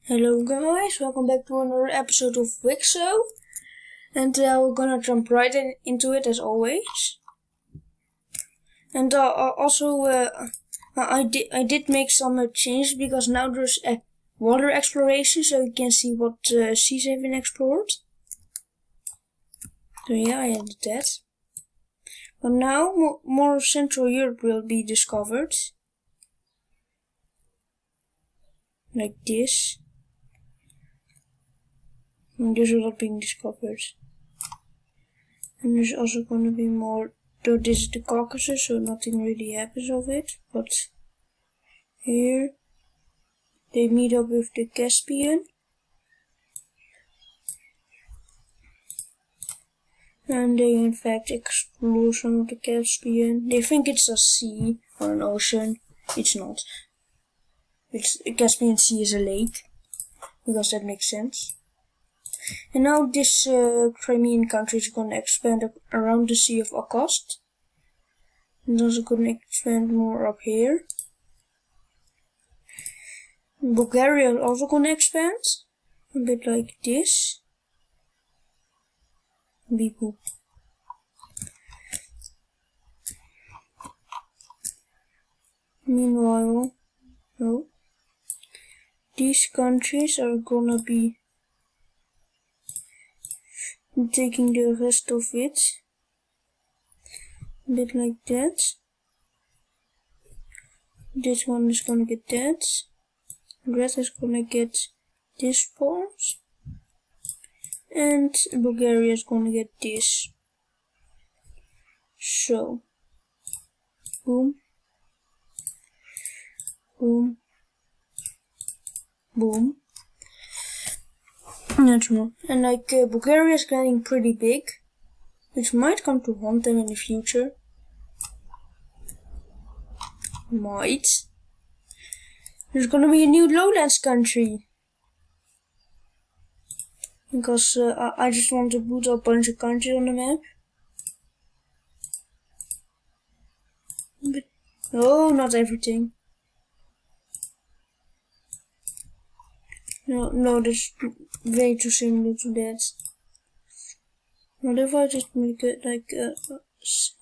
Hello guys, welcome back to another episode of WICSO, and we're gonna jump right into it as always. And I did make some changes because now there's a water exploration, so you can see what seas have been explored. So yeah, I added that. But now more of Central Europe will be discovered, like this. And there's a lot being discovered. And there's also going to be more, though this is the Caucasus, so nothing really happens of it. But here, they meet up with the Caspian. And they in fact explore some of the Caspian. They think it's a sea or an ocean. It's not. The Caspian Sea is a lake, because that makes sense. And now this Crimean country is going to expand around the Sea of Okhotsk. And also going to expand more up here. And Bulgaria is also going to expand. A bit like this. Beep boop. Meanwhile, these countries are gonna be taking the rest of it, a bit like that. This one is gonna get that. Red is gonna get this part, and Bulgaria is gonna get this. So, boom, boom, boom. That's more. And like Bulgaria is getting pretty big, which might come to haunt them in the future. Might. There's gonna be a new lowlands country. Because I just want to put a bunch of countries on the map. But, oh, not everything. No, that's way too similar to that. What if I just make it like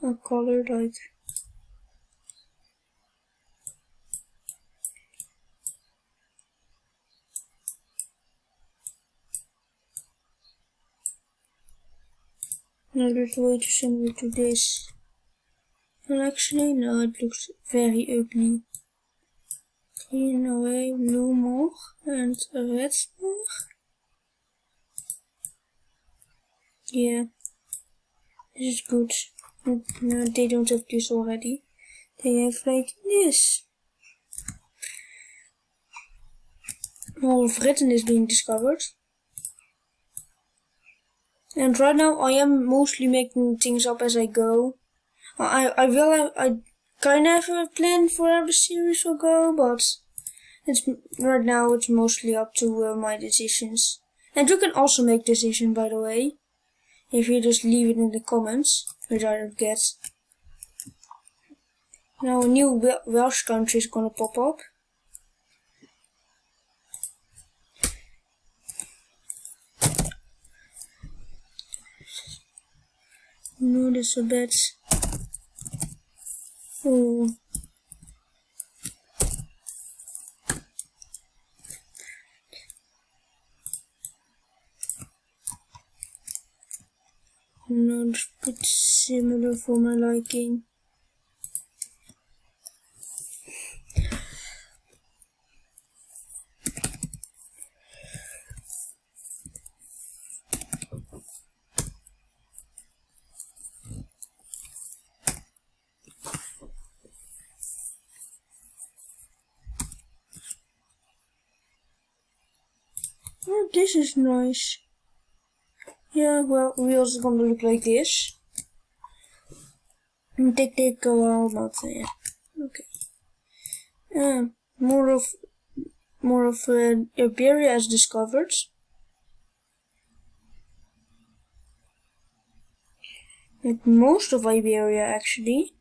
a color like... No, that's way too similar to this. Well, actually, no, it looks very ugly. Clean away blue more and red more. Yeah, this is good. No, they don't have this already. They have like this. All of Britain is being discovered. And right now I am mostly making things up as I go. I kind of have a plan for how the series will go, but right now it's mostly up to my decisions. And you can also make decisions, by the way, if you just leave it in the comments, which I don't get. Now a new Welsh country is gonna pop up. No, that's a bad. Oh. No, it's a bit similar for my liking. Oh, this is nice. Yeah, well, wheels is gonna look like this. And they go out, but yeah. Okay. More of Iberia is discovered. Like most of Iberia, actually.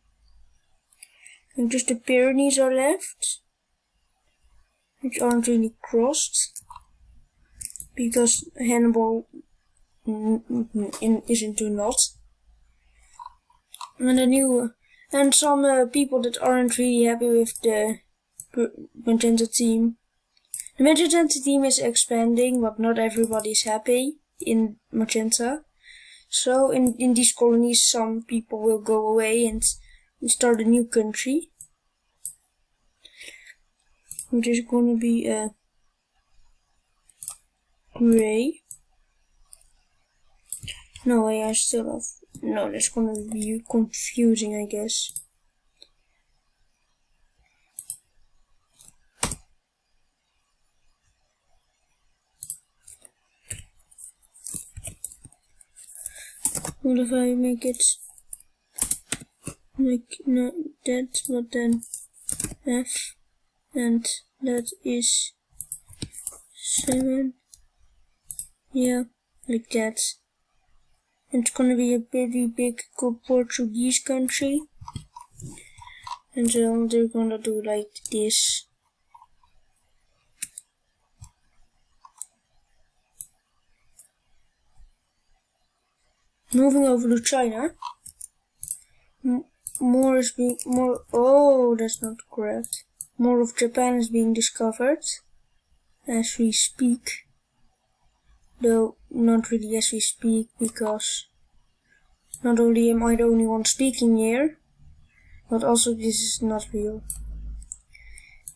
And just the Pyrenees are left, which aren't really crossed. because Hannibal is into not. And some people that aren't really happy with the magenta team. The magenta team is expanding, but not everybody is happy in magenta. So in these colonies, some people will go away and start a new country, which is gonna be gray. No, I still have. No, that's gonna be confusing, I guess. What if I make it like not that, but then F, and that is 7. Yeah, like that. It's gonna be a pretty big Portuguese country. And so they're gonna do like this. Moving over to China. More. Oh, that's not correct. More of Japan is being discovered as we speak. Though not really as we speak, because not only am I the only one speaking here, but also this is not real.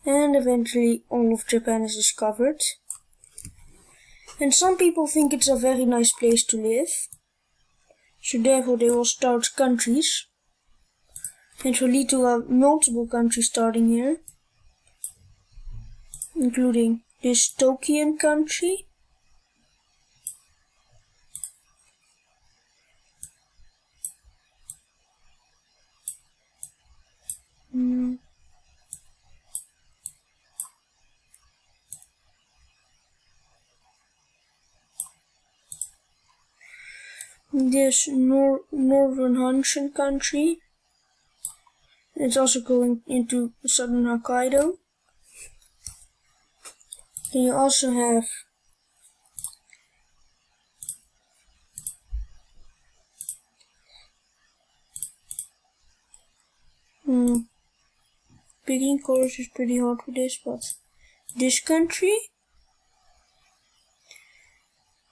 And eventually all of Japan is discovered. And some people think it's a very nice place to live. So therefore they will start countries. And will lead to multiple countries starting here. Including this Tokian country. This Northern Hanshin country. It's also going into southern Hokkaido. Then you also have picking colors is pretty hard for this, but this country,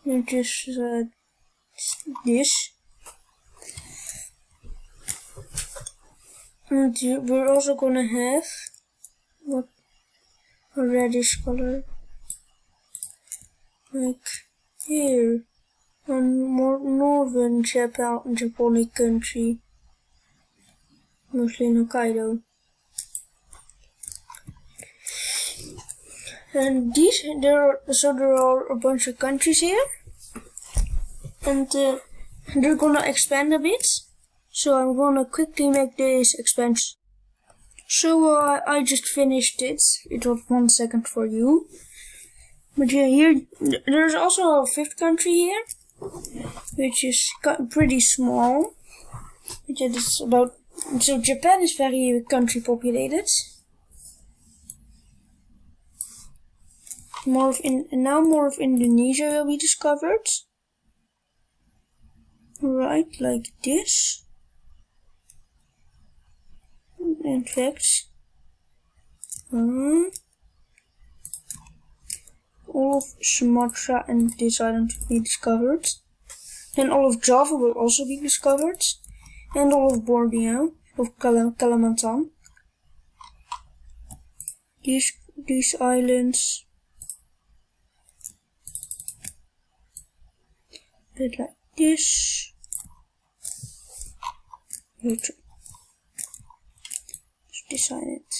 which is this. And we're also gonna have a reddish color, like here, a more northern Japonic country, mostly in Hokkaido. And there are a bunch of countries here, and they're gonna expand a bit. So I'm gonna quickly make this expansion. So I just finished it. It was 1 second for you. But yeah, here there's also a 5th country here, which is pretty small. Which is about. So Japan is very country populated. Now more of Indonesia will be discovered. Right, like this. In fact, all of Sumatra and this island will be discovered. Then all of Java will also be discovered. And all of Borneo, of Kalimantan. These islands. A bit like this. Let's design it.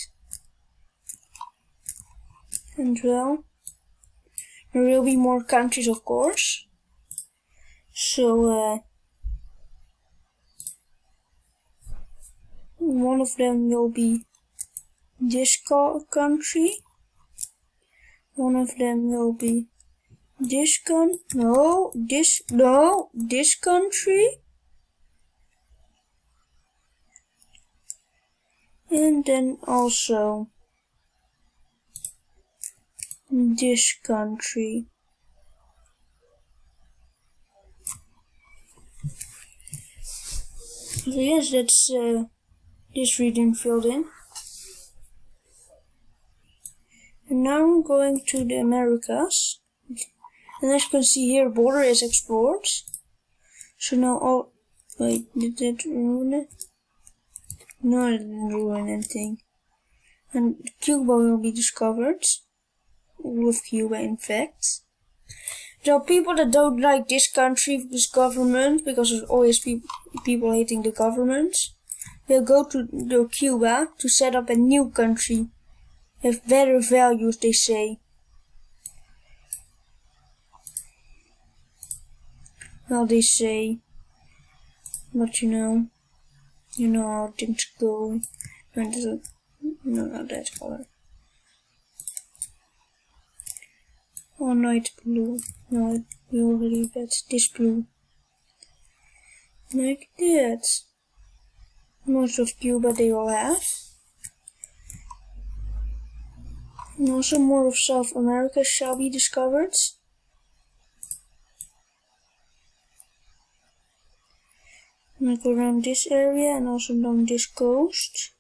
And well, there will be more countries, of course. So one of them will be this country. One of them will be this this country. And then also this country. yes, that's this region filled in. And now I'm going to the Americas. And as you can see here, border is explored. So now all... Wait, did that ruin it? No, it didn't ruin anything. And Cuba will be discovered. All of Cuba, in fact. There are people that don't like this country, this government, because there's always people hating the government. They'll go to Cuba to set up a new country. With better values, they say. Well, they say. But you know how things go. No, not that color. Oh no, it's blue. No, we already got this blue. Like that. Most of Cuba they all have. And also more of South America shall be discovered. I'm gonna go around this area and also down this coast.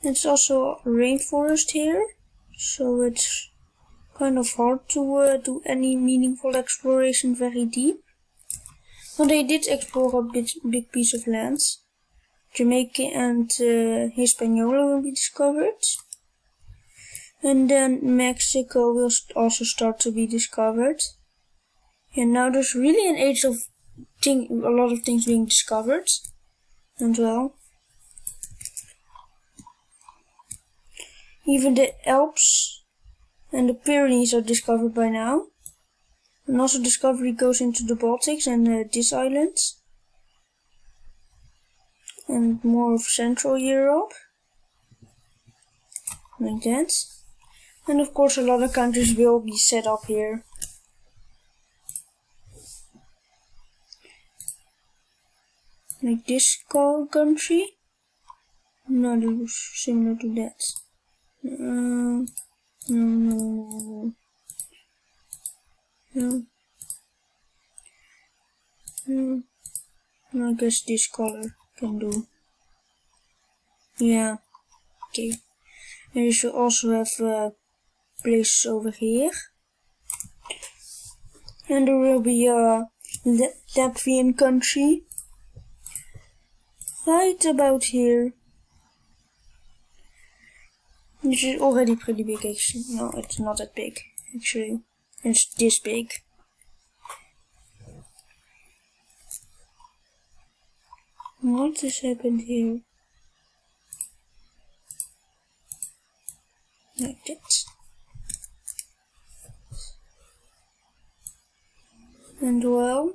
It's also a rainforest here, so it's kind of hard to do any meaningful exploration very deep. But they did explore a big piece of land. Jamaica and Hispaniola will be discovered. And then Mexico will also start to be discovered. And now there's really an age of a lot of things being discovered as well. Even the Alps and the Pyrenees are discovered by now. And also discovery goes into the Baltics and this island. And more of Central Europe. Like that. And of course a lot of countries will be set up here. Like this country. No, it was similar to that. No. I guess this color can do. Yeah. Okay. And you should also have places over here. And there will be a Latvian country. Right about here. This is already pretty big actually. No, it's not that big actually. It's this big. What has happened here? Like that. And well,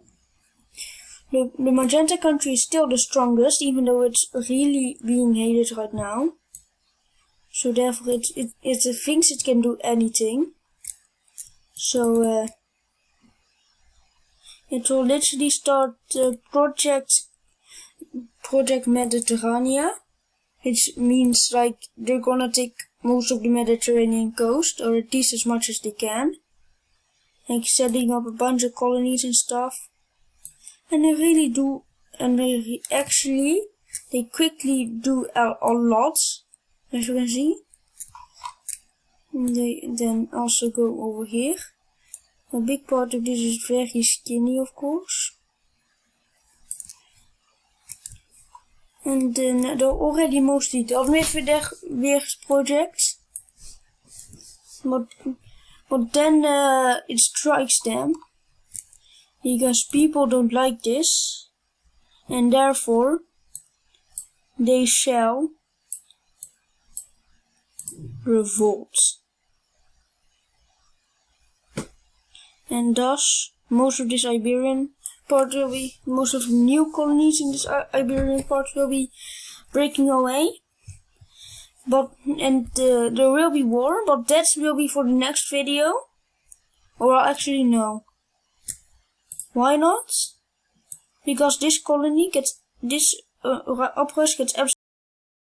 the magenta country is still the strongest, even though it's really being hated right now. So therefore it thinks it can do anything. So it will literally start Project Mediterranean, which means like they're gonna take most of the Mediterranean coast, or at least as much as they can. Like setting up a bunch of colonies and stuff. And they really do, and they quickly do a lot. As you can see, they then also go over here. A big part of this is very skinny, of course. And then they're already mostly done with their WICSO project. But then it strikes them. Because people don't like this. And therefore, they shall revolt. And thus, most of this Iberian part will be, most of the new colonies in this Iberian part will be breaking away. There will be war, but that will be for the next video. Or actually no. Why not? Because this colony gets, this oprus gets absolutely